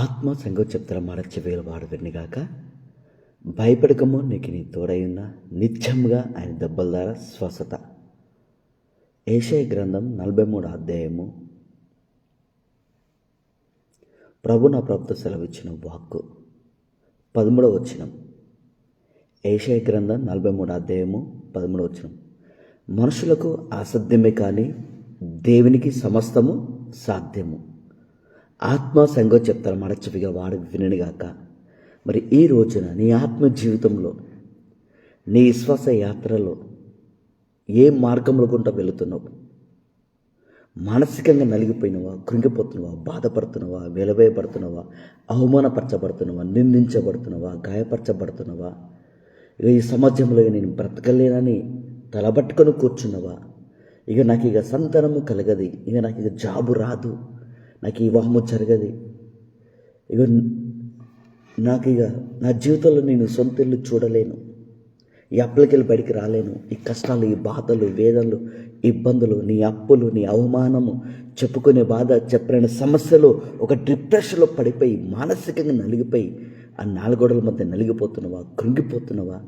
ఆత్మ సంగతి చెప్తారా మాట చెవిగల వాడు విన్నగాక. భయపడకము నీకు నీ తోడైన నిత్యంగా ఆయన దెబ్బల ద్వారా స్వస్థత. యెషయా గ్రంథం 43 అధ్యాయము. ప్రభు నా ప్రభుతో సెలవిచ్చిన వాక్కు 13వ వచనం. యెషయా గ్రంథం 43 అధ్యాయము 13వ వచనం. మనుషులకు అసాధ్యమే కానీ దేవునికి సమస్తము సాధ్యము. ఆత్మ సంగతి చెప్తారు మాట చెవిగా వాడు వినగాక. మరి ఈ రోజున నీ ఆత్మ జీవితంలో, నీ విశ్వాస యాత్రలో ఏ మార్గంలో గుండా వెళుతున్నావు? మానసికంగా నలిగిపోయినవా, కృంగిపోతున్నావా, బాధపడుతున్నావా, వెలవేయబడుతున్నావా, అవమానపరచబడుతున్నావా, నిందించబడుతున్నావా, గాయపరచబడుతున్నావా? ఇక ఈ సమాజంలో నేను బ్రతకలేనని తలబట్టుకొని కూర్చున్నావా? ఇక నాకు ఇక సంతానము కలగది, ఇక నాకు ఇక జాబు రాదు, నాకు ఈ వివాహము జరగది, ఇక నాకు ఇక నా జీవితంలో నేను సొంత ఇల్లు చూడలేను, ఈ అప్పులకెళ్ళి బయటికి రాలేను, ఈ కష్టాలు, ఈ బాధలు, వేదనలు, ఇబ్బందులు, నీ అప్పులు, నీ అవమానము, చెప్పుకునే బాధ, చెప్పలేని సమస్యలు, ఒక డిప్రెషన్లో పడిపోయి మానసికంగా నలిగిపోయి ఆ నాలుగోడల మధ్య నలిగిపోతున్నావా, కృంగిపోతున్నావా,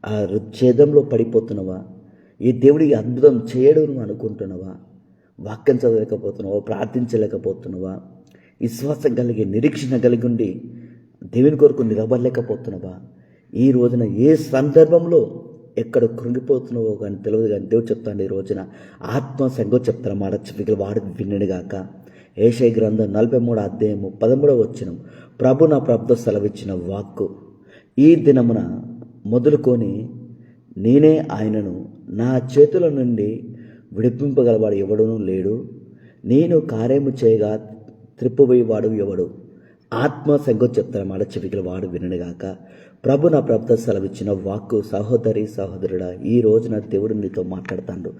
ఆ ఛేదంలో పడిపోతున్నావా? ఈ దేవుడికి అద్భుతం చేయడం నువ్వు అనుకుంటున్నావా? వాక్యం చదవలేకపోతున్నావా, ప్రార్థించలేకపోతున్నావా, విశ్వాసం కలిగి నిరీక్షణ కలిగి ఉండి దేవుని కొరకు నిలబడలేకపోతున్నావా? ఈ రోజున ఏ సందర్భంలో ఎక్కడ కృంగిపోతున్నావో కానీ తెలియదు. కానీ దేవుడు చెప్తాను, ఈ రోజున ఆత్మ సంగతి చెప్తాను మాట చెవిగల వాడు విన్నగాక. యెషయా గ్రంథం 43 అధ్యాయము 13వ వచనం. ప్రభు నా ప్రభుతో సెలవిచ్చిన వాక్కు. ఈ దినమున మొదలుకొని నేనే ఆయనను, నా చేతుల నుండి విడిపింపగలవాడు ఎవడునూ లేడు, నేను కార్యము చేయగా త్రిప్పువేయవాడు ఎవడు? ఆత్మ సంగతి చెప్తాను మాట చెవిగల వాడు వినగాక. ప్రభు నా ప్రభుతో సెలవిచ్చిన వాక్కు. సహోదరి సహోదరుడా, ఈ రోజున దేవుడు నీతో మాట్లాడుతాడు.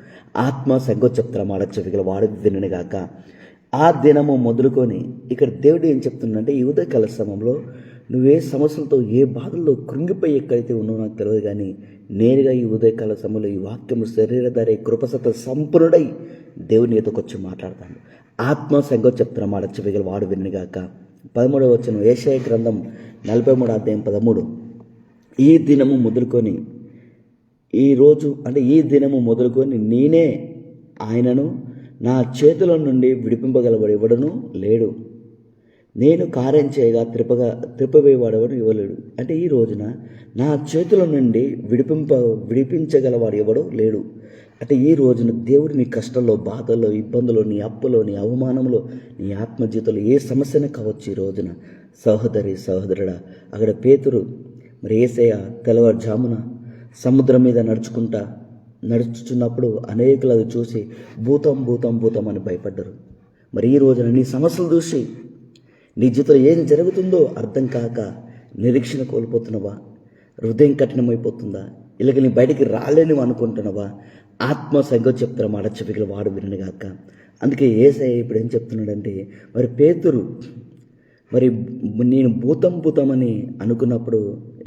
ఆత్మ సంగతి చెప్తాను మాట చెవిగల వాడు వినగాక. ఆ దినము మొదలుకొని ఇక్కడ దేవుడు ఏం చెప్తుందంటే, ఈ ఉదయకాల సమయంలో నువ్వే సమస్యలతో, ఏ బాధల్లో కృంగిపోయి ఎక్కడైతే ఉన్నావు నాకు తెలియదు, కానీ నేరుగా ఈ ఉదయకాల సమయంలో ఈ వాక్యము శరీరధారి కృపసత సంపూర్ణుడై దేవుని నీతోకి వచ్చి మాట్లాడతాడు. ఆత్మ సంగతి చెప్తున్న మాట చెవిగల వాడు వినగాక. 13వ వచనం. యెషయా గ్రంథం 43 అధ్యాయం 13. ఈ దినము మొదలుకొని, ఈరోజు అంటే ఈ దినము మొదలుకొని నేనే ఆయనను, నా చేతుల నుండి విడిపింపగలవాడు ఎవడనూ లేడు, నేను కార్యం చేయగా త్రిప్పవేవాడెవడు ఇవ్వలేడు. అంటే ఈ రోజున నా చేతుల నుండి విడిపించగలవాడు ఎవడో లేడు. అంటే ఈ రోజున దేవుడు నీ కష్టంలో, బాధల్లో, ఇబ్బందులు, నీ అప్పులో, నీ అవమానంలో, నీ ఆత్మజీవితంలో ఏ సమస్యనే కావచ్చు ఈ రోజున సహోదరి సహోదరుడా. అక్కడ పేతురు మరి యేసయ్య తెల్లవారుజామున సముద్రం మీద నడుచుచున్నప్పుడు అనేకులు అది చూసి భూతం భూతం భూతం అని భయపడ్డారు. మరి ఈ రోజున నీ సమస్యలు చూసి నీ జీవితంలో ఏం జరుగుతుందో అర్థం కాక నిరీక్షణ కోల్పోతున్నావా? హృదయం కఠినమైపోతుందా? ఇలాగ నీ బయటికి రాలేని అనుకుంటున్నావా? ఆత్మ సంగతి చెప్తారా మాట చెవిగల వాడు వినగాక. అందుకే యేసయ్య ఇప్పుడు ఏం చెప్తున్నాడంటే, మరి పేతురు మరి నేను భూతం అని అనుకున్నప్పుడు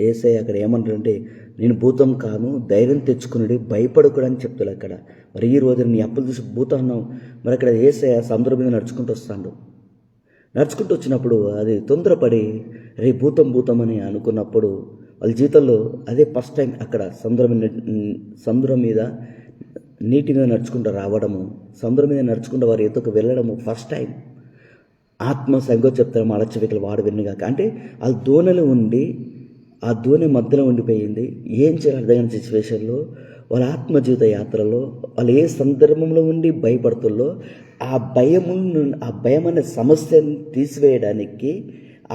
యేసయ్య అక్కడ ఏమంటాడంటే, నేను భూతం కాను, ధైర్యం తెచ్చుకున్నాడు, భయపడకూడని చెప్తాడు అక్కడ. మరి ఈ రోజు నీ అప్పులు చూసి భూతం అన్నావు. మరి అక్కడ యేసయ్య సముద్రం మీద నడుచుకుంటూ వచ్చినప్పుడు అది తొందరపడి రే భూతం అని అనుకున్నప్పుడు వాళ్ళ జీవితంలో అదే ఫస్ట్ టైం అక్కడ సముద్రం మీద నీటి మీద నడుచుకుంటూ రావడము, సముద్రం మీద నడుచుకుంటూ వారి ఎత్తుకు వెళ్ళడము ఫస్ట్ టైం. ఆత్మ సంగతి చెప్తారు మాట చెవిగల వాడు వినగాక. అంటే వాళ్ళ దోణిలో ఉండి, ఆ దోణి మధ్యలో ఉండిపోయింది. ఏం చేయాలి అర్థం కాని సిచ్యువేషన్లో వాళ్ళ ఆత్మ జీవిత యాత్రలో వాళ్ళు ఏ సందర్భంలో ఉండి భయపడుతుందో ఆ భయం అనే సమస్యను తీసివేయడానికి,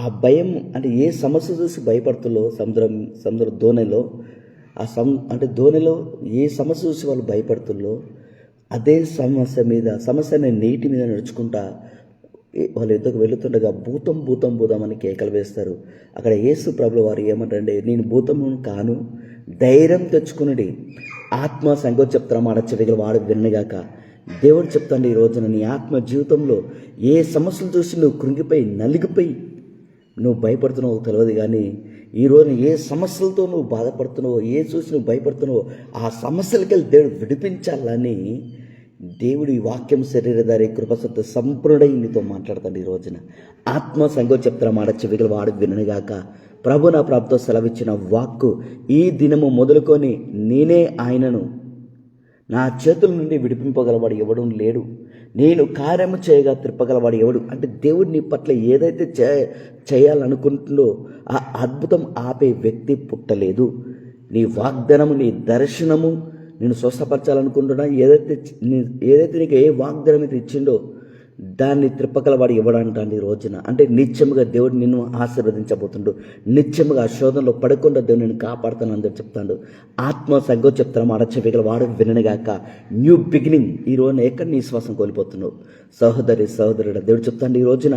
ఆ భయం అంటే ఏ సమస్య చూసి భయపడుతుందో సముద్ర దోణిలో అంటే దోణిలో ఏ సమస్య చూసి వాళ్ళు భయపడుతుందో అదే సమస్య అనే నీటి మీద నడుచుకుంటా వాళ్ళ యుద్ధకు వెళుతుండగా భూతం అని కేకలు వేస్తారు. అక్కడ యేసు ప్రభుల వారు ఏమంటారంటే, నేను భూతము కాను, ధైర్యం తెచ్చుకుని ఆత్మ సంగతి చెప్తారా మాట చెవిగల వాడు వినగాక. దేవుడు చెప్తాడు, ఈ రోజున నీ ఆత్మ జీవితంలో ఏ సమస్యలు చూసి నువ్వు కృంగిపోయి నలిగిపోయి నువ్వు భయపడుతున్నావో తెలియదు, కానీ ఈ రోజున ఏ సమస్యలతో నువ్వు బాధపడుతున్నావో, ఏ చూసి నువ్వు భయపడుతున్నావో ఆ సమస్యలకి వెళ్ళి దేవుడు విడిపించాలని దేవుడు ఈ వాక్యం శరీరధారి కృపసత్త సంపూర్ణుడై నీతో మాట్లాడతాడు. ఈ రోజున ఆత్మ సంగో చెప్తున్న మాట చెవిగల వాడు వినగాక. ప్రభు నా ప్రభుతో సెలవిచ్చిన వాక్కు, ఈ దినము మొదలుకొని నేనే ఆయనను, నా చేతుల నుండి విడిపింపగలవాడు ఎవడు లేడు, నేను కార్యము చేయగా త్రిప్పగలవాడు ఎవడు. అంటే దేవుడు నీ పట్ల ఏదైతే చేయాలనుకుంటుందో ఆ అద్భుతం ఆపే వ్యక్తి పుట్టలేదు. నీ వాగ్దానము, నీ దర్శనము నేను స్వస్థపరచాలనుకుంటున్నా, ఏదైతే నీకు ఏ వాగ్దానం అయితే ఇచ్చిండో దాన్ని త్రిప్పగలవాడు ఇవ్వడంటాను ఈ రోజున. అంటే నిత్యముగా దేవుడు నిన్ను ఆశీర్వదించబోతుండు. నిత్యముగా శోధనలో పడకుండా దేవుడు నేను కాపాడుతాను అందరూ చెప్తాడు. ఆత్మ సంగో చెప్తాను మాట చెవిగలవాడు వినగాక. New beginning. ఈ రోజున ఎక్కడ నీ విశ్వాసం కోల్పోతున్నావు సహోదరుడు, దేవుడు చెప్తాడు ఈ రోజున,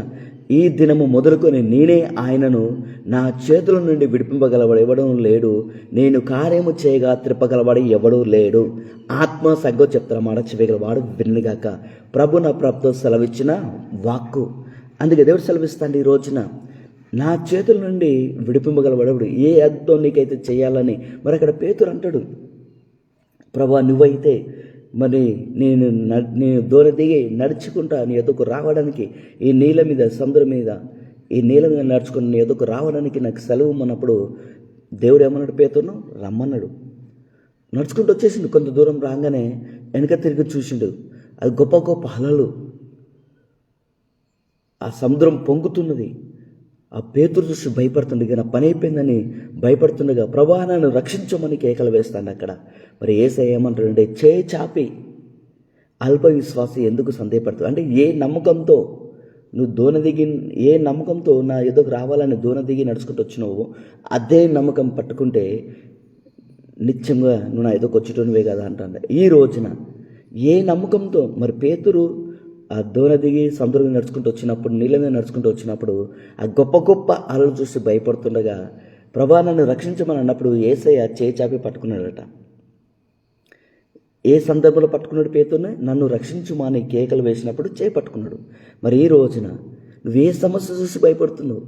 ఈ దినము మొదలుకొని నేనే ఆయనను, నా చేతుల నుండి విడిపింపగలవాడు ఎవడూ లేడు, నేను కార్యము చేయగా త్రిప్పగలవాడు ఎవడూ లేడు. ఆత్మ సంగో చెప్తాను మాట చెవిగలవాడు వినగాక. ప్రభు నా ప్రభుతో సెలవిచ్చిన వాక్కు. అందుకే దేవుడు సెలవిస్తాడు ఈ రోజున, నా చేతుల నుండి విడిపింపగలవాడు ఏ అద్భుతం నీకైతే చేయాలని. మరి అక్కడ పేతురు అంటాడు, ప్రభా నువ్వైతే మరి నేను దూర దిగి నడుచుకుంటా నీ ఎదుకు రావడానికి, ఈ నీళ్ళ మీద సముద్రం మీద ఈ నీళ్ళ మీద నడుచుకుని నీ ఎదుకు రావడానికి నాకు సెలవు అన్నప్పుడు దేవుడు ఏమన్నాడు? పేతురును రమ్మన్నాడు. నడుచుకుంటూ వచ్చేసిండు. కొంత దూరం రాగానే వెనక తిరిగి చూసిండు. అది గొప్ప గొప్ప అలలు, ఆ సముద్రం పొంగుతున్నది. ఆ పేతురు చూసి భయపడుతుండగా, నా పని అయిపోయిందని భయపడుతుండగా, ప్రభా నన్ను రక్షించమని కేకలు వేస్తాను అక్కడ. మరి యేసయ్య ఏమంటాడంటే, చేయి చాపి అల్ప విశ్వాసి ఎందుకు సందేహపడుతుంది? అంటే ఏ నమ్మకంతో నువ్వు ఏ నమ్మకంతో నా ఎదుగు రావాలని దూన దిగి నడుచుకుంటూ వచ్చినావు, అదే నమ్మకం పట్టుకుంటే నిత్యంగా నువ్వు నా ఎదుగు వచ్చేటోనివే కదా అంటాడు. ఈ రోజున ఏ నమ్మకంతో మరి పేతురు ఆ దోన దిగి సముద్రం నడుచుకుంటూ వచ్చినప్పుడు, నీళ్ళ మీద నడుచుకుంటూ వచ్చినప్పుడు ఆ గొప్ప గొప్ప అలలు చూసి భయపడుతుండగా, ప్రభా నన్ను రక్షించమని అన్నప్పుడు యేసయ్య చేయి చాపి పట్టుకున్నాడట. ఏ సందర్భంలో పట్టుకున్నాడు పేతురుని? నన్ను రక్షించుమని కేకలు వేసినప్పుడు చేయి పట్టుకున్నాడు. మరి ఈ రోజున నువ్వు ఏ సమస్య చూసి భయపడుతున్నావు,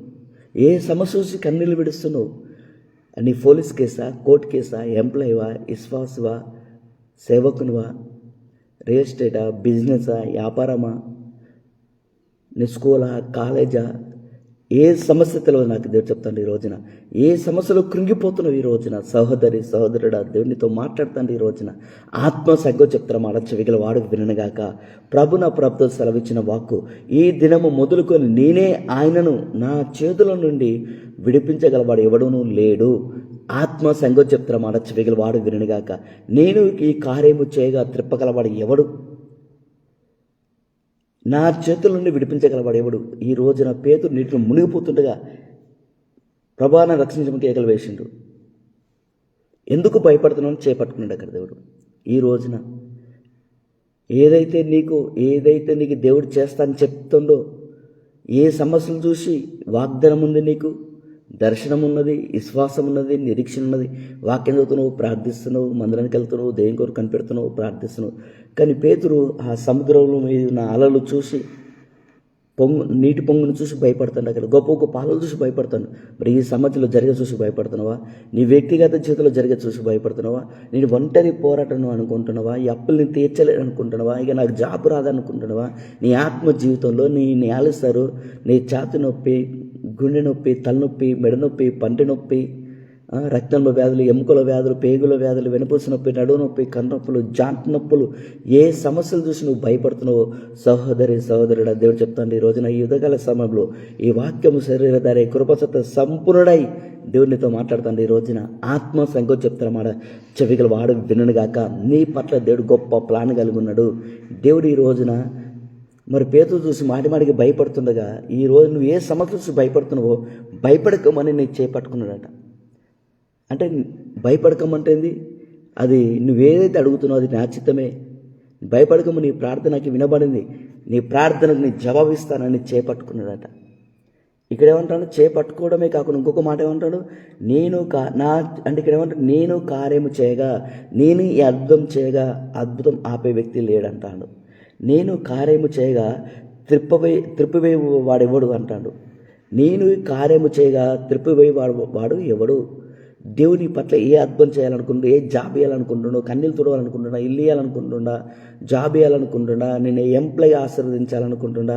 ఏ సమస్య చూసి కన్నీళ్ళు విడుస్తున్నావు? నీ పోలీస్ కేసా, కోర్టు కేసా, ఎంప్లాయీవా, విశ్వాసవా, సేవకునివా, రియల్ ఎస్టేటా, బిజినెసా, వ్యాపారమా, నీ స్కూలా, కాలేజా, ఏ సమస్య తెలియదు నాకు దేవుడు చెప్తాను ఈ రోజున. ఏ సమస్యలో కృంగిపోతున్నావు ఈ రోజున సహోదరుడా, దేవునితో మాట్లాడుతాను ఈ రోజున. ఆత్మ సగ్గో చెప్తాను మాట చెవిగల వాడు వినగాక. ప్రభు నా ప్రభుతో సెలవిచ్చిన వాక్కు, ఈ దినము మొదలుకొని నేనే ఆయనను, నా చేతుల నుండి విడిపించగలవాడు ఎవడూనూ లేడు. ఆత్మ సంగో చెప్తాను మాట చెవిగల వాడు వినగాక. నేను ఈ కార్యము చేయగా త్రిప్పగలవాడు ఎవడు? నా చేతుల నుండి విడిపించగలవాడు ఎవడు? ఈ రోజున పేతురు నీటిలో మునిగిపోతుండగా ప్రభాన రక్షించమని కేకలు వేసిండు. ఎందుకు భయపడుతున్నావు? చేపట్టుకున్నాడు అక్కడ దేవుడు. ఈ రోజున ఏదైతే నీకు దేవుడు చేస్తానని చెప్తుండో, ఏ సమస్యలు చూసి వాగ్దానం ఉంది, నీకు దర్శనం ఉన్నది, విశ్వాసం ఉన్నది, నిరీక్షణ ఉన్నది, వాక్యం చదువుతున్నావు, ప్రార్థిస్తున్నావు, మందిరానికి వెళ్తున్నావు, దేవుని కొరకు కనిపెడుతున్నావు, ప్రార్థిస్తున్నావు. కానీ పేతురు ఆ సముద్రంలో మీద ఉన్న అలలు చూసి, నీటి పొంగును చూసి భయపడుతాడు. అక్కడ గొప్ప గొప్ప అలలు చూసి భయపడతాను. మరి ఈ సమాజంలో జరిగే చూసి భయపడుతున్నావా? నీ వ్యక్తిగత జీవితంలో జరిగే చూసి భయపడుతున్నావా? నేను ఒంటరి పోరాటం అనుకుంటున్నావా? ఈ అప్పుల్ని తీర్చలేను అనుకుంటున్నావా? ఇక నాకు జాబ్ రాదనుకుంటున్నావా? నీ ఆత్మ జీవితంలో నీ ఆలిస్తారు, నీ ఛాతి నొప్పి, గుండె నొప్పి, తలనొప్పి, మెడ నొప్పి, పంటి నొప్పి, రక్తంలో వ్యాధులు, ఎముకల వ్యాధులు, పేగుల వ్యాధులు, వెనుపూస నొప్పి, నడువు నొప్పి, కన్నొప్పులు, జాంట్ నొప్పులు, ఏ సమస్యలు చూసి నువ్వు భయపడుతున్నావు సహోదరుడా, దేవుడు చెప్తాను ఈ రోజున ఈ యుద్ధకాల సమయంలో ఈ వాక్యము శరీరధారి కృపసత్త సంపూర్ణుడై దేవునితో మాట్లాడుతాను ఈ రోజున. ఆత్మ సంగో చెప్తాను మాట చెవిగల వాడు వినగాక. నీ పట్ల దేవుడు గొప్ప ప్లాన్ కలిగి ఉన్నాడు. దేవుడు ఈ రోజున మరి పేతురు చూసి మాటిమాటికి భయపడుతుండగా, ఈ రోజు నువ్వు ఏ సమస్య చూసి భయపడుతున్నావో భయపడకమని నీకు చేపట్టుకున్నాడట. అంటే భయపడకమంటేంది? అది నువ్వేదైతే అడుగుతున్నావు అది నా చిత్తమే. భయపడకము, నీ ప్రార్థనకి వినబడింది, నీ ప్రార్థనకు నీ జవాబిస్తానని చేపట్టుకున్నాడట. ఇక్కడ ఏమంటాడు? చేపట్టుకోవడమే కాకుండా ఇంకొక మాట ఏమంటాడు? అంటే ఇక్కడ ఏమంటాడు? నేను కార్యము చేయగా, నేను ఈ అద్భుతం చేయగా అద్భుతం ఆపే వ్యక్తి లేడంటాడు. నేను కార్యము చేయగా త్రిప్పివేయి వాడెవడు అంటాడు. నేను కార్యము చేయగా త్రిప్పివేయి వాడు ఎవడు? దేవుని పట్ల ఏ అద్భుతం చేయాలనుకుంటున్నా, ఏ జాబ్ ఇవ్వాలనుకుంటున్నా, కన్నీళ్ళు తుడవాలనుకుంటున్నా, ఇల్లు ఇవ్వాలనుకుంటున్నా, జాబ్ ఇవ్వాలనుకుంటున్నా, నేను ఎంప్లాయ్ ఆశీర్వదించాలనుకుంటున్నా,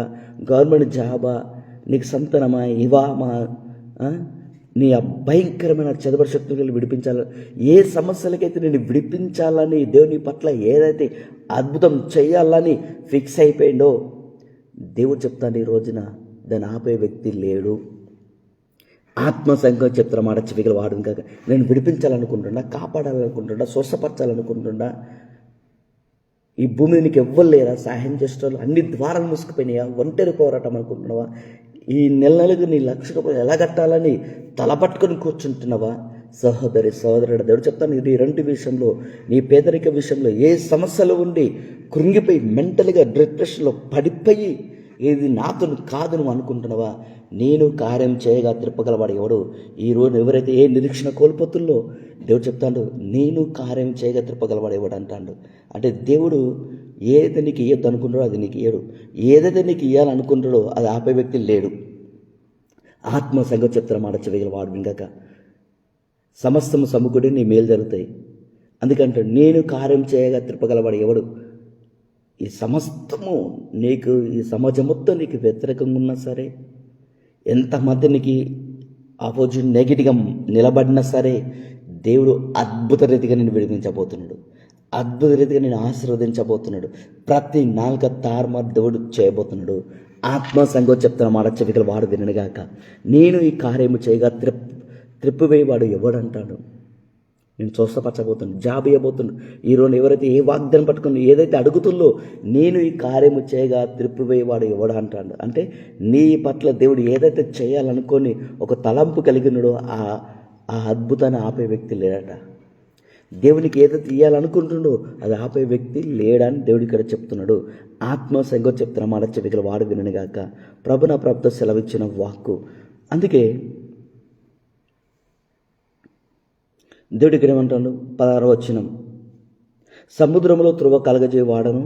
గవర్నమెంట్ జాబా, నీకు సంతానమా, ఇవామా, నీ భయంకరమైన చెదబడి శక్తులను విడిపించాలని, ఏ సమస్యలకైతే నేను విడిపించాలని దేవుని పట్ల ఏదైతే అద్భుతం చేయాలని ఫిక్స్ అయిపోయిందో దేవుడు చెప్తాను ఈ రోజున దాన్ని ఆపే వ్యక్తి లేడు. ఆత్మసంఘం చెప్తున్న మాట చెవిగల వాడు ఇంకా నేను విడిపించాలనుకుంటున్నా, కాపాడాలనుకుంటున్నా, స్వస్థపరచాలనుకుంటున్నా, ఈ భూమి నీకు ఎవ్వలేరా సహాయం చేసేవాళ్ళు, అన్ని ద్వారాలు మూసుకుపోయినాయా, ఒంటరి పోరాటం అనుకుంటున్నావా, ఈ నెలకు నీ రూపాయలు ఎలా కట్టాలని తలపట్టుకొని కూర్చుంటున్నావా? సహోదరి సహోదరుడు, దేవుడు చెప్తాను ఈ రెండు విషయంలో, నీ పేదరిక విషయంలో ఏ సమస్యలు ఉండి కృంగిపోయి మెంటల్గా డిప్రెషన్లో పడిపోయి ఇది నాతో కాదు నువ్వు అనుకుంటున్నావా? నేను కార్యం చేయగా తిప్పగలవాడు ఎవడు? ఈరోజు ఎవరైతే ఏ నిరీక్షణ కోల్పోతుందో దేవుడు చెప్తాడు నేను కార్యం చేయగా తిప్పగలవాడు ఎవడు అంటాడు. అంటే దేవుడు ఏదైతే నీకు ఇవ్వద్దు అనుకుంటాడో అది నీకు ఇయ్యడు, ఏదైతే నీకు ఇవ్వాలనుకుంటాడో అది ఆపే వ్యక్తి లేడు. ఆత్మ సంగతి చెప్తారు మాట చెవిగల వాడు వింగక సమస్తము సమకూడి నీ మేలు జరుగుతాయి. అందుకంటే నేను కార్యం చేయగా తిప్పగలవాడు ఎవడు? ఈ సమస్తము నీకు, ఈ సమాజం మొత్తం నీకు వ్యతిరేకంగా ఉన్నా సరే, ఎంతమంది నీకు ఆపోజిట్ నెగిటివ్గా నిలబడినా సరే, దేవుడు అద్భుత రీతిగా నేను విడిపించబోతున్నాడు, అద్భుత రీతిగా నేను ఆశీర్వదించబోతున్నాడు. ప్రతి నాలుక తారుమారు దేవుడు చేయబోతున్నాడు. ఆత్మ సంగతి చెప్తున్న మాట చెవికలు వాడు వినగాక నేను ఈ కార్యము చేయగా త్రిప్పివేయవాడు ఎవడంటాడు? నేను స్వస్థపరచబోతున్నాను, జాబ్ ఇవ్వబోతున్నాను. ఈరోజు ఎవరైతే ఏ వాగ్దానం పట్టుకుని ఏదైతే అడుగుతుందో నేను ఈ కార్యము చేయగా త్రిప్పివేయవాడు ఎవడు అంటాడు. అంటే నీ పట్ల దేవుడు ఏదైతే చేయాలనుకొని ఒక తలంపు కలిగినాడో ఆ అద్భుతాన్ని ఆపే వ్యక్తి లేడట. దేవునికి ఏదైతే ఇవ్వాలనుకుంటుండో అది ఆపే వ్యక్తి లేడని దేవుడు ఇక్కడ చెప్తున్నాడు. ఆత్మ సంగతి చెప్తున్న మాట చెవికలు వాడు వినగాక ప్రభు నా ప్రభుతో సెలవిచ్చిన వాక్కు. అందుకే దేవుడు ఇక్కడ ఏమంటాడు? 16వ వచనం, సముద్రములో త్రువ కలగజేవాడను,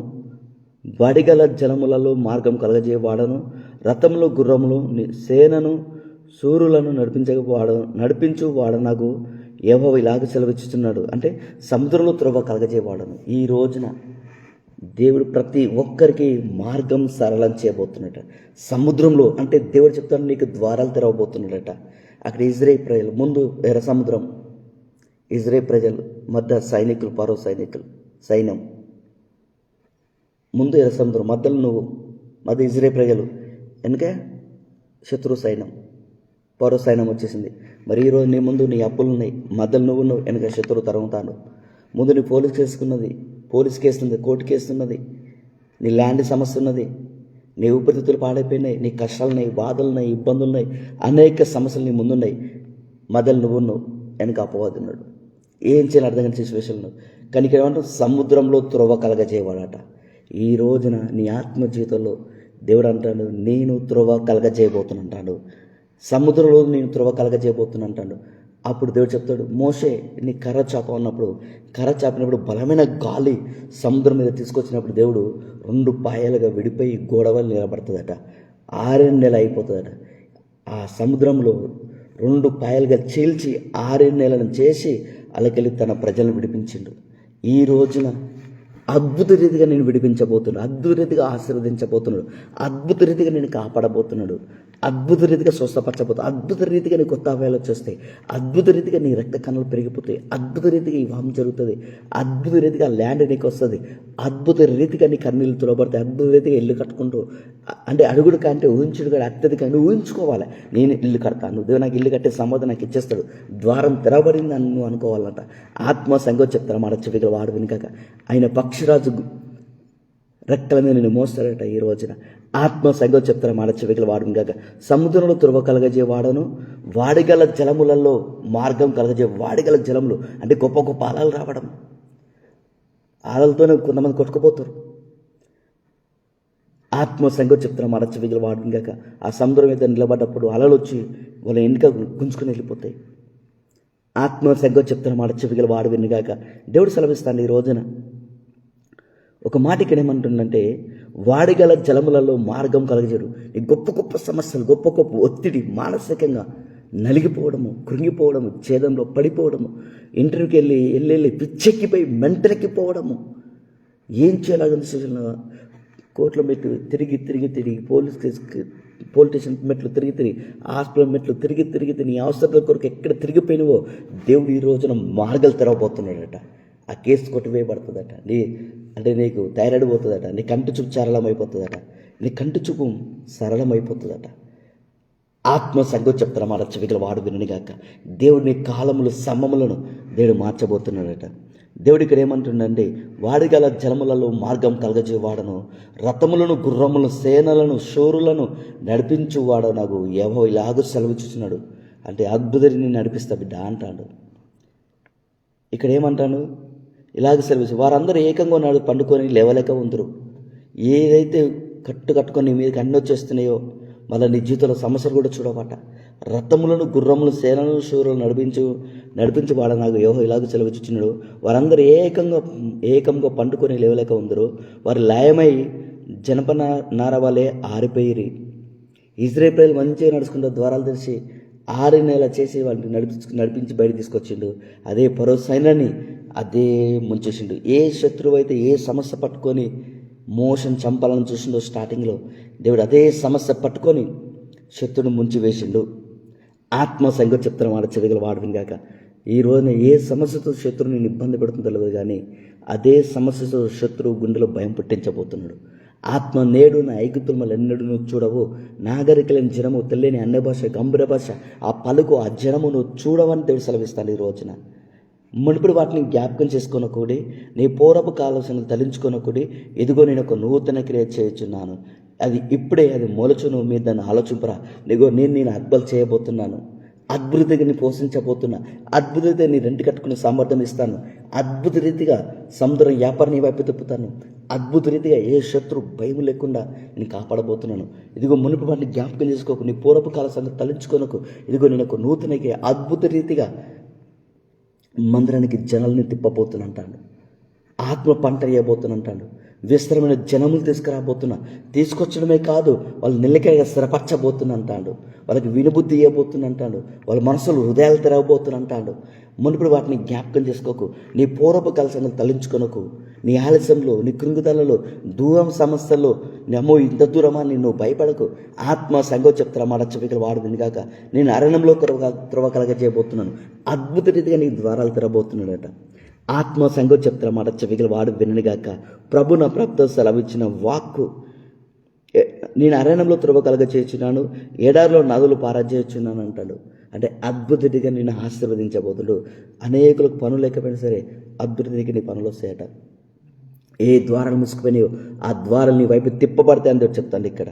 వడిగల జలములలో మార్గం కలగజేవాడను, రథములు గుర్రములు సేనను సూర్యులను నడిపించు వాడనగు యెహోవా ఇలాగ సెలవిచ్చుచున్నాడు. అంటే సముద్రంలో త్రోవ కలగజేవాడను. ఈ రోజున దేవుడు ప్రతి ఒక్కరికి మార్గం సరళం చేయబోతున్నట. సముద్రంలో అంటే దేవుడు చెప్తాడు నీకు ద్వారాలు తెరవబోతున్నాడట. అక్కడ ఇజ్రాయేల్ ప్రజలు ముందు ఎర్ర సముద్రం, ఇజ్రాయేల్ ప్రజలు మధ్య సైనికులు, పరో సైన్యం ముందు ఎర్ర సముద్రం, మధ్యలో నువ్వు, మధ్య ఇజ్రాయేల్ ప్రజలు, వెనుక శత్రు సైన్యం, పరో సైన్యం వచ్చేసింది. మరి ఈరోజు నీ ముందు నీ అప్పులు ఉన్నాయి, మధ్యలో నువ్వు ఉన్నావు, వెనక శత్రువు తరుగుతాడు. ముందు నీ పోలీస్ కేసు ఉంది, కోర్టు కేసు ఉన్నది, నీ ల్యాండ్ సమస్య ఉన్నది, నీ ఊపిరితిత్తులు పాడైపోయినాయి, నీ కష్టాలున్నాయి, బాధలున్నాయి, ఇబ్బందులున్నాయి, అనేక సమస్యలు నీ ముందున్నాయి. మధ్యలో నువ్వు ఉన్నావు, వెనక అపవాది ఉన్నాడు. ఏం చేయాలి అర్థం కాని సిచ్యువేషన్లో. కానీ ఇక్కడ ఏమంటారు? సముద్రంలో త్రోవ కలగజేయవాడట. ఈ రోజున నీ ఆత్మ జీవితంలో దేవుడు అంటాడు నేను త్రోవ కలగజేయబోతున్నా, సముద్రంలో నేను త్రోవ కలగజేయబోతున్నా అంటాడు. అప్పుడు దేవుడు చెప్తాడు మోషే నీ కర్ర చాప ఉన్నప్పుడు, కర్ర చాపినప్పుడు బలమైన గాలి సముద్రం మీద తీసుకొచ్చినప్పుడు దేవుడు 2 పాయలుగా విడిపోయి గోడవలు నిలబడుతుందట. 6 నెలలు అయిపోతుందట. ఆ సముద్రంలో 2 పాయలుగా చీల్చి 6 నెలలను చేసి అలాకెళ్ళి తన ప్రజలను విడిపించిండు. ఈ రోజున అద్భుత రీతిగా నేను విడిపించబోతున్నాడు, అద్భుత రీతిగా ఆశీర్వదించబోతున్నాడు, అద్భుత రీతిగా నేను కాపాడబోతున్నాడు, అద్భుత రీతిగా స్వస్థపరచబోతున్నాడు, అద్భుత రీతిగా నీ కొత్త అవయాలు వచ్చేస్తాయి, అద్భుత రీతిగా నీ రక్త కణాలు పెరిగిపోతాయి, అద్భుత రీతిగా ఈ వాహం జరుగుతుంది, అద్భుత రీతిగా ల్యాండ్ నీకు వస్తుంది, అద్భుత రీతిగా నీ కన్నీళ్ళు తులబడతాయి, అద్భుత రీతిగా ఇల్లు కట్టుకుంటూ అంటే అడుగుడు కంటే ఊహించుడు కానీ అత్యధికంగా నువ్వు ఊహించుకోవాలి. నేను ఇల్లు కడతాను, దేవుడు నాకు ఇల్లు కట్టే సమాధానం నాకు ఇచ్చేస్తాడు, ద్వారం తెరవబడింది అని నువ్వు అనుకోవాలంట. ఆత్మ సంగతి చెప్తాను మాట చెవికలు వాడు వినకాక ఆయన పక్షిరాజు రెక్కల మీద నేను మోస్తాడట. ఈ రోజున ఆత్మ సంగతి చెప్తాను మాట చెవికలు వాడు వినకాక సముద్రంలో త్రువ కలగజేవాడను, వాడిగల జలములలో మార్గం వాడిగల జలములు అంటే గొప్ప గొప్ప అలలు రావడం, అలలతోనే కొంతమంది కొట్టుకుపోతారు. ఆత్మ సంగతి చెప్తున్న మాట చెవికలు వాడు వినకాక ఆ సముద్రం మీద నిలబడ్డప్పుడు అలలు వచ్చి వాళ్ళ వెనుక గుంజుకుని వెళ్ళిపోతాయి. ఆత్మ సంగతి చెప్తున్న మాట చెవికలు వాడు వినగాక దేవుడు సెలవిస్తాను. ఈ రోజున ఒక మాట ఇక్కడ ఏమంటుందంటే వాడిగల జలములలో మార్గం కలగజేరు. ఈ గొప్ప గొప్ప సమస్యలు, గొప్ప గొప్ప ఒత్తిడి, మానసికంగా నలిగిపోవడము, కృంగిపోవడము, ఛేదంలో పడిపోవడము, ఇంటర్వ్యూకి వెళ్ళి పిచ్చెక్కిపోయి మెంటలెక్కిపోవడము. ఏం చేయాలని డిసిషన్, కోర్టులో మెట్లు తిరిగి పోలీస్ స్టేషన్ మెట్లు తిరిగి హాస్పిటల్ మెట్లు తిరిగి నీ అవసరాల కొరకు ఎక్కడ తిరిగిపోయినవో దేవుడు ఈ రోజున మార్గాలు తెరవబోతున్నాడట. ఆ కేసు కొట్టివేయబడుతుందట. నీకు థైరాయిడ్ పోతుందట, నీ కంటి చూపు సరళమైపోతుందట, నీ కంటి చూపు సరళమైపోతుందట. ఆత్మ సంగతి చెప్తారా మాట చెవిగల వాడు విననిగాక. దేవుడిని కాలములు సమములను దేవుడు మార్చబోతున్నాడట. దేవుడు ఇక్కడ ఏమంటుండండి, వాడి గల జలములలో మార్గం కలగజేవాడను, రథములను గుర్రములను సేనలను శూరులను నడిపించువాడు నాకు యెహోవా ఇలాగూ సెలవిచ్చుచున్నాడు. అంటే అద్భుతని నడిపిస్తా బిడ్డ అంటాడు. ఇక్కడ ఏమంటాను, ఇలాగ సెలవిచ్చు వారందరూ ఏకంగా పండుకొని లేవలేక ఉందరు. ఏదైతే కట్టుకొని నీ మీదకి అన్నీ వచ్చేస్తున్నాయో మళ్ళీ నీ జీవితంలో సమస్యలు కూడా చూడబట్ట. రథములను గుర్రములు సేనలను శూరులను నడిపించి వాడ నాకు యెహోవా ఇలాగ సెలవిచ్చుచున్నాడు. వారందరూ ఏకంగా పండుకొని లేవలేక ఉందరు. వారు లయమై జనప నార వలె ఆరిపోయిరి. ఇజ్రాయేలు ప్రజలు మంచిగా నడుచుకుంటూ ద్వారాలు తెరిచి 6 నెలలు చేసి వాళ్ళని నడిపించి బయట తీసుకొచ్చిండు. అదే ఫరో సైన్యాన్ని అదే ముంచేసిండు. ఏ శత్రువు అయితే ఏ సమస్య పట్టుకొని మోషన్ చంపాలని చూసిండో స్టార్టింగ్లో, దేవుడు అదే సమస్య పట్టుకొని శత్రువుని ముంచి వేసిండు. ఆత్మ సంగతి చెప్తున్న మాట చెవిగల వాడు కాక. ఈ రోజున ఏ సమస్యతో శత్రువుని ఇబ్బంది పెడుతుందో తెలియదు, కానీ అదే సమస్యతో శత్రువు గుండెలో భయం పుట్టించబోతున్నాడు. ఆత్మ నేడు నా ఐగుప్తులు మళ్ళీ ఎన్నడూ చూడవు, నాగరికలేని జనము, తెలియని అన్య భాష, గంభీర భాష, ఆ పలుకు, ఆ జనము నువ్వు చూడవని దేవుడు సెలవిస్తాను. ఈ రోజున మునుపుడు వాటిని జ్ఞాపకం చేసుకొనకూడి, నీ పూర్వపు కాలసను తలించుకొనకూడి, ఇదిగో నేను ఒక నూతన క్రియ చేయుచున్నాను, అది ఇప్పుడే అది మొలచును, మీరు దాన్ని ఆలోచింపరా. నేను అద్భుతాలు చేయబోతున్నాను, అద్భుత రీతిగా నీ పోషించబోతున్నా, అద్భుత రీతిగా నీ రెంటి కట్టుకునే సామర్థ్యం ఇస్తాను, అద్భుత రీతిగా సముద్రం వ్యాపారం నీ వైపు తిప్పుతాను, అద్భుత రీతిగా ఏ శత్రు భయం లేకుండా నేను కాపాడబోతున్నాను. ఇదిగో మునుపు వాటిని జ్ఞాపకం చేసుకోకు, నీ పూర్వపు కాల సంగతి తలించుకొనకు, ఇదిగో నేను ఒక నూతనకి అద్భుత రీతిగా మందిరానికి జనాల్ని తిప్పబోతున్నంటాడు. ఆత్మ పంట వేయబోతున్నంటాడు. విస్తరమైన జనములు తీసుకొచ్చడమే కాదు, వాళ్ళు నిల్లకాయగా స్థిరపరచబోతున్నంటాడు. వాళ్ళకి వినుబుద్ధి ఇవ్వబోతున్నంటాడు. వాళ్ళ మనసులు హృదయాలు తెరవబోతున్నంటాడు. మునుపుడు వాటిని జ్ఞాపకం చేసుకోకు, నీ పూర్వపు కలసంగా తలించుకొనకు. నీ ఆలస్యంలో, నీ కృంగుదలలో, దూరం సమస్యల్లో అమ్మో ఇంత దూరమా నిన్ను భయపడకు. ఆత్మ సంగతి చెప్తారా మాట చెవికలు వాడు వినిగాక. నేను అరణ్యంలో త్రవ కలగజేయబోతున్నాను, అద్భుత రీతిగా నీ ద్వారాలు తెరబోతున్నాడట. ఆత్మ సంగతి చెప్తారా మాట చెవికలు వాడు వినగాక. ప్రభు నా ప్రభుత్వ సెలవిచ్చిన వాక్కు, నేను అరణ్యంలో త్రవ కలగచేయుచున్నాను, ఎడారిలో నదులు పారజేయుచున్నాను అంటాడు. అంటే అద్భుతగా నేను ఆశీర్వదించబోతుడు. అనేకులకు పనులు లేకపోయినా సరే అద్భుతగా నీ పనులు వస్తాయట. ఏ ద్వారాలు మూసుకుపోయినాయో ఆ ద్వారాలు నీ వైపు తిప్పబడతాయని దేవుడు చెప్తాను. ఇక్కడ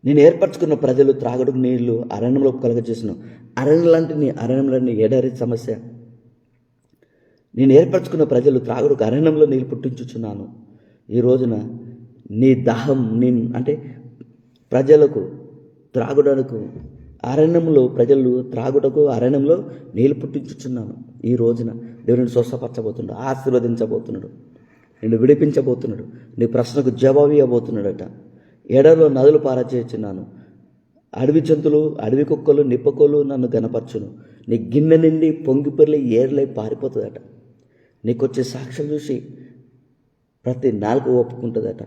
నేను ఏర్పరచుకున్న ప్రజలు త్రాగుడుకు నీళ్లు అరణ్యంలో కలగచేసిన. అరణ్యంలోని ఎడారి సమస్య. నేను ఏర్పరచుకున్న ప్రజలు త్రాగుడుకు అరణ్యంలో నీళ్ళు పుట్టించుచున్నాను. ఈ రోజున నీ దాహం అంటే ప్రజలకు త్రాగుడకు అరణ్యంలో, ప్రజలు త్రాగుటకు అరణ్యంలో నీళ్ళు పుట్టించుచున్నాను. ఈ రోజున దేవుడిని స్వస్థపరచబోతున్నాడు, ఆశీర్వదించబోతున్నాడు, నిన్ను విడిపించబోతున్నాడు, నీ ప్రశ్నకు జవాబు ఇవ్వబోతున్నాడట. ఎడలో నదులు పారచేయుచున్నాను, అడవి జంతువులు, అడవి కుక్కలు, నిప్పకోలు నన్ను గనపరచును. నీ గిన్నె నిండి పొంగిపొర్లి ఏర్లై పారిపోతుందట. నీకొచ్చే సాక్ష్యం చూసి ప్రతి నాలుగు ఒప్పుకుంటుందట.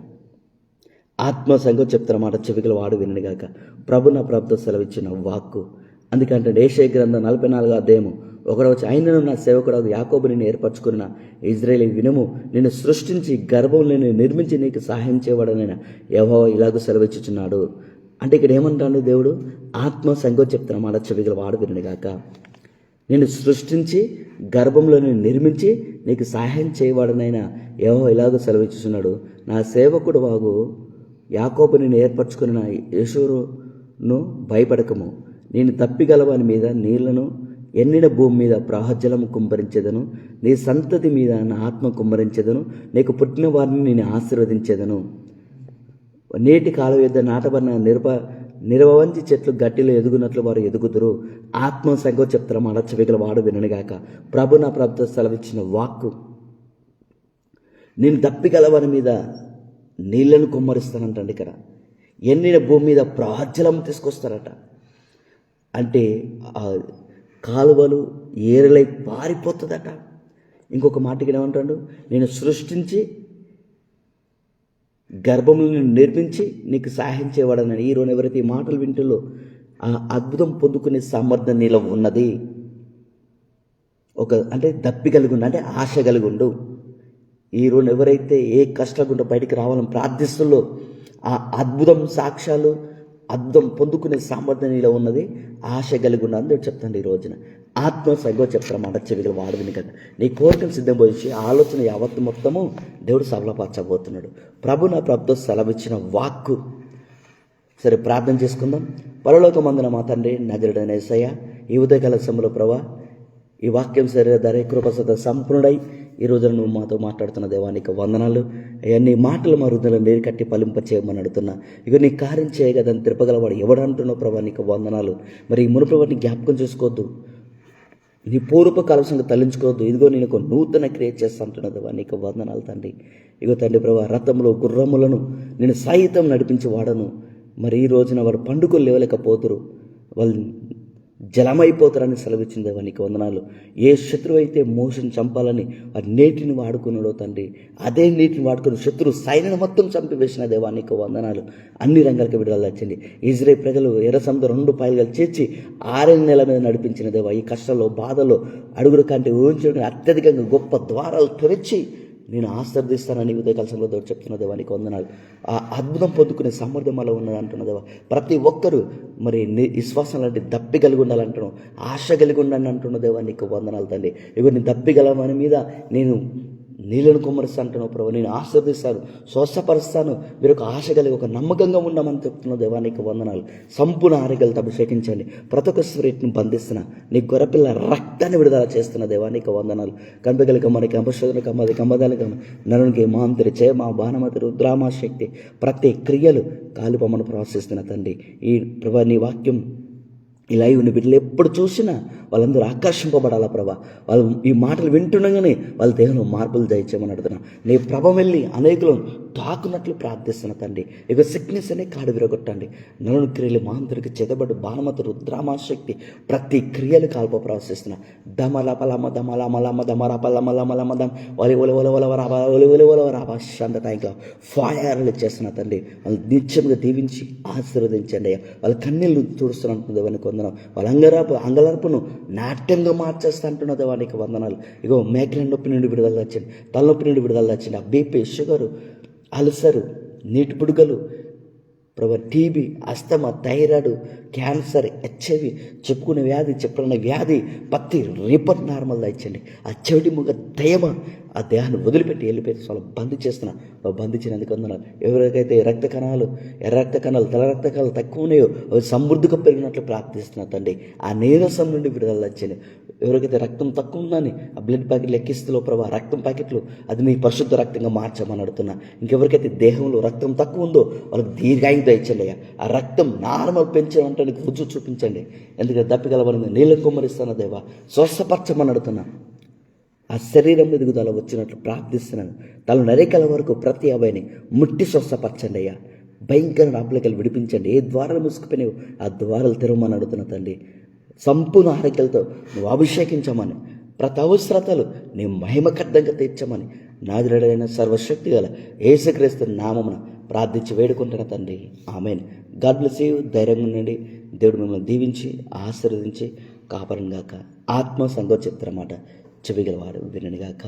ఆత్మ సంగతి చెప్తున్నమాట చెవికల వాడు వినగాక. ప్రభు నా ప్రభుత్వ సెలవిచ్చిన వాక్కు. అందుకంటే యెషయా గ్రంథం 44వ అధ్యాయము 1వ వచనం, ఆయనను నా సేవకుడు యాకోబు నిన్ను ఏర్పరచుకున్న ఇజ్రాయేలు వినుము, నిన్ను సృష్టించి గర్భంలో నిర్మించి నీకు సహాయం చేయబడనైనా యెహోవా ఇలాగూ సెలవిచ్చుచున్నాడు. అంటే ఇక్కడ ఏమంటాడు దేవుడు? ఆత్మ సంగతి చెప్తున్నమాట చెవికల వాడు వినగాక. నేను సృష్టించి గర్భంలో నిర్మించి నీకు సహాయం చేయవాడనైనా యెహోవా ఇలాగూ సెలవిచ్చుచున్నాడు. నా సేవకుడు వాగు యాకోబు నేను ఏర్పరచుకున్న యేషూరును భయపడకము. నేను తప్పిగలవాని మీద నీళ్లను, ఎండిన భూమి మీద ప్రవాహజలము కుమ్మరించేదను. నీ సంతతి మీద నా ఆత్మ కుమ్మరించేదను. నీకు పుట్టిన వారిని నేను ఆశీర్వదించేదను. నేటి కాలం యొద్ద నాటబడిన నిరవంచి చెట్లు గట్టిలో ఎదుగునట్లు వారు ఎదుగుదురు. ఆత్మ సంగతి చెప్తారు మాట చెవికల వాడు వినగాక. ప్రభు నా ప్రభుత్వ సెలవిచ్చిన వాక్కు. నేను తప్పిగలవాని మీద నీళ్లను కుమ్మరిస్తానంటండి. ఇక్కడ ఎండిన భూమి మీద ప్రవాహజలం తీసుకొస్తారట. అంటే ఆ కాలువలు ఏరులై పారిపోతుందట. ఇంకొక మాటకి ఏమంటాడు, నేను సృష్టించి గర్భములను నిర్మించి నీకు సహాయం చేయవాడన్నాడు. ఈరోజు ఎవరైతే ఈ మాటలు వింటులో ఆ అద్భుతం పొందుకునే సామర్థ్యం నీలో ఉన్నది. అంటే దప్పి కలిగి ఉండు, అంటే ఆశ కలిగి ఉండు. ఈరోజు ఎవరైతే ఏ కష్టాల గుండా బయటికి రావాలని ప్రార్థిస్తుల్లో ఆ అద్భుతం సాక్ష్యాలు, అద్భుతం పొందుకునే సామర్థ్యం నీలో ఉన్నది. ఆశ కలిగి ఉండు అని చెప్తాను. ఈ రోజున ఆత్మ సగో చెప్తారన్నమాట. చెవిగల వాడువిని కదా, నీ కోరికలు సిద్ధంపోయించి ఆలోచన యావత్తు మొత్తము దేవుడు సఫలపరచబోతున్నాడు. ప్రభు నా ప్రభుతో సెలవిచ్చిన వాక్కు. సరే, ప్రార్థన చేసుకుందాం. పరలోకమందున మా తండ్రి, నజరుడైన యేసయ్య, ఈ ఉదయకాల సమయంలో ప్రభా ఈ వాక్యం శరీరధారే కృపసత సంపూర్ణుడై ఈ రోజున నువ్వు మాతో మాట్లాడుతున్న దేవానికి వందనాలు. నీ మాటలు మా హృదయంలో నీరు కట్టి ఫలింప చేయమని అడుగుతున్నా. ఇక నీ కార్యం చేయగదని తిరపగలవాడు ఎవడంటున్నావు ప్రభా, నీకు వందనాలు. మరి ఈ మునుపు వాటిని జ్ఞాపకం చేసుకోవద్దు, నీ పూర్వపు కాలం సంగతి తల్లించుకోవద్దు. ఇదిగో నేను ఒక నూతన క్రియేట్ చేస్తా అంటున్నది నీకు వందనాలు తండ్రి. ఇగో తండ్రి ప్రభా, రథములు గుర్రములను నేను సైతం నడిపించి వాడను. మరి ఈ రోజున వాడు పండుగలు లేవలేకపోతురు, వాళ్ళు జలమైపోతారని సెలవిచ్చిన దేవా నీకు వందనాలు. ఏ శత్రువు అయితే మోసని చంపాలని ఆ నీటిని వాడుకున్నాడో తండ్రి, అదే నీటిని వాడుకుని శత్రువు సైన్యం మొత్తం చంపివేసిన దేవా నీకు వందనాలు. అన్ని రంగాలకు విడుదల వచ్చింది. ఇజ్రాయేలు ప్రజలు ఎర్ర సముద్రం 2 పాయలుగా చేర్చి 6 నెలల మీద నడిపించిన దేవా. ఈ కష్టాల్లో బాధలో అడుగుల కంటే ఊహించడం అత్యధికంగా గొప్ప ద్వారాలు తెరిచి నేను ఆశీర్వదిస్తానని ఉదయకాల సమయంలో చెప్తున్న దేవా నీకు వందనాలు. ఆ అద్భుతం పొందుకునే సామర్థ్యం అలా ఉన్నది అంటున్న దేవా. ప్రతి ఒక్కరూ మరి విశ్వాసం లాంటి దప్పి కలిగి ఉండాలంటున్నావు, ఆశ కలిగి ఉండాలని అంటున్న దేవా నీకు వందనాలు తండ్రి. ఇవి నీ దప్పి గలమని మీద నేను నీళ్ళను కుమ్మరిస్తా అంటున్నావు ప్రభు. నేను ఆశీర్వదిస్తాను, స్వస్థపరుస్తాను. మీరు ఒక ఆశ కలిగి ఒక నమ్మకంగా ఉండమని చెప్తున్న దేవా నీకు వందనాలు. సంపూర్ణ ఆరోగ్యాలతో అభిషేకించండి. ప్రతి ఒక్క స్పిరిట్ని బంధిస్తున్నా, నీ గొర్రెపిల్ల రక్తాన్ని విడుదల చేస్తున్న దేవా నీకు వందనాలు. కంపెగలిక మనకి అంబశోధన కమ్మది కమ్మదాలిక నరునికి మాంతరి చే మా బాణమతి రుద్రామా శక్తి ప్రతి క్రియలు కాలిపమ్మను ప్రవర్తిస్తున్న తండ్రి. ఈ ప్రభా నీ వాక్యం ఈ లైవ్ని బిడ్డలు ఎప్పుడు చూసినా వాళ్ళందరూ ఆకర్షింపబడాలా ప్రభా. వాళ్ళు ఈ మాటలు వింటుండగానే వాళ్ళ దేహంలో మార్పులు దయచేయమని అడుగుతున్నా. నీ ప్రభ వెళ్ళి అనేకులను తాకున్నట్లు ప్రార్థిస్తున్న తండ్రి. ఇక సిక్నెస్ అనే కాడు విరగొట్టండి. నలుని క్రియలు మాంతరికి చెదబడి బాణమత రుద్రామాశక్తి ప్రతి క్రియలు కాల్ప ప్రవర్తిస్తున్నా. దమలపలమ దమలమలమ దమరపలమలమలమదం ఒలి ఒలి ఒలి ఒలవరాబ ఒలి ఒలి ఒలవరాబా శాంత ఇంకా ఫైర్లు చేస్తున్న తండ్రి. వాళ్ళు నిత్యంగా దీవించి ఆశీర్వదించండి. వాళ్ళ కన్నీళ్ళు తుడుస్తున్నట్టు దేవానికి వందనం. వాళ్ళ అంగలర్పును నాట్యంగా మార్చేస్తా అంటున్న దేవానికి వందనాలు. ఇగో మేకల నొప్పి నుండి విడుదల వచ్చింది, తలనొప్పి నుండి విడుదల వచ్చింది. ఆ బీపీ, షుగరు, అల్సరు, నీటి పుడుకలు ప్రభు, TB, asthma, thyroid, cancer, HIV, చెప్పుకునే వ్యాధి, చెప్పిన వ్యాధి ప్రతి రిపోర్ట్ నార్మల్ ఇచ్చండి. ఆ చెవిటి ముగ దయమ ఆ దేహాన్ని వదిలిపెట్టి వెళ్ళిపోయి వాళ్ళు బంద్ చేస్తున్నా. బంధించినందుకు వందనాలు. ఎవరికైతే రక్త కణాలు, ఎర్ర రక్త కణాలు, తెల్ల రక్త కణాలు తక్కువ ఉన్నాయో అవి సమృద్ధిగా పెరిగినట్లు ప్రార్థిస్తున్నా తండ్రి. ఆ నీరసం నుండి విడుదల వచ్చింది. ఎవరికైతే రక్తం తక్కువ ఉందని ఆ బ్లడ్ ప్యాకెట్లు ఎక్కిస్తులో ప్రభా, రక్తం ప్యాకెట్లు అది నీ పరిశుద్ధ రక్తంగా మార్చమని అడుగుతున్నా. ఇంకెవరికైతే దేహంలో రక్తం తక్కువ ఉందో వాళ్ళకి దీర్ఘాయుధ ఇచ్చండి. ఆ రక్తం నార్మల్ పెంచాలంటే నీకు రుజువు చూపించండి. ఎందుకంటే దప్పిగలవని నీళ్ళని కుమ్మరిస్తున్న దేవా, స్వస్థపరచమని అడుగుతున్నా. ఆ శరీరం ఎదుగుదల వచ్చినట్లు ప్రార్థిస్తున్నాను. తల నరేకల వరకు ప్రతి అబ్బాయిని ముట్టి స్వస్థపరచండి అయ్యా. భయంకర అప్పులకలు విడిపించండి. ఏ ద్వారాలు మూసుకుపోయినావు ఆ ద్వారాలు తెరవమని అడుగుతున్నా తండ్రి. సంపూర్ణ ఆరోగ్యాలతో నువ్వు అభిషేకించమని, ప్రతి అవసరతలు నీ మహిమకర్థంగా తీర్చమని నాదుడైన సర్వశక్తి గల యేసుక్రీస్తు నామమున ప్రార్థించి వేడుకుంటున్న తండ్రి. ఆమేన్. God bless you. ధైర్యంగా ఉండండి. దేవుడు మిమ్మల్ని దీవించి ఆశీర్వదించి కాపాడును గాక. ఆత్మ సంగో చెప్తారన్నమాట. చెవిగలవాడు విననుగాక.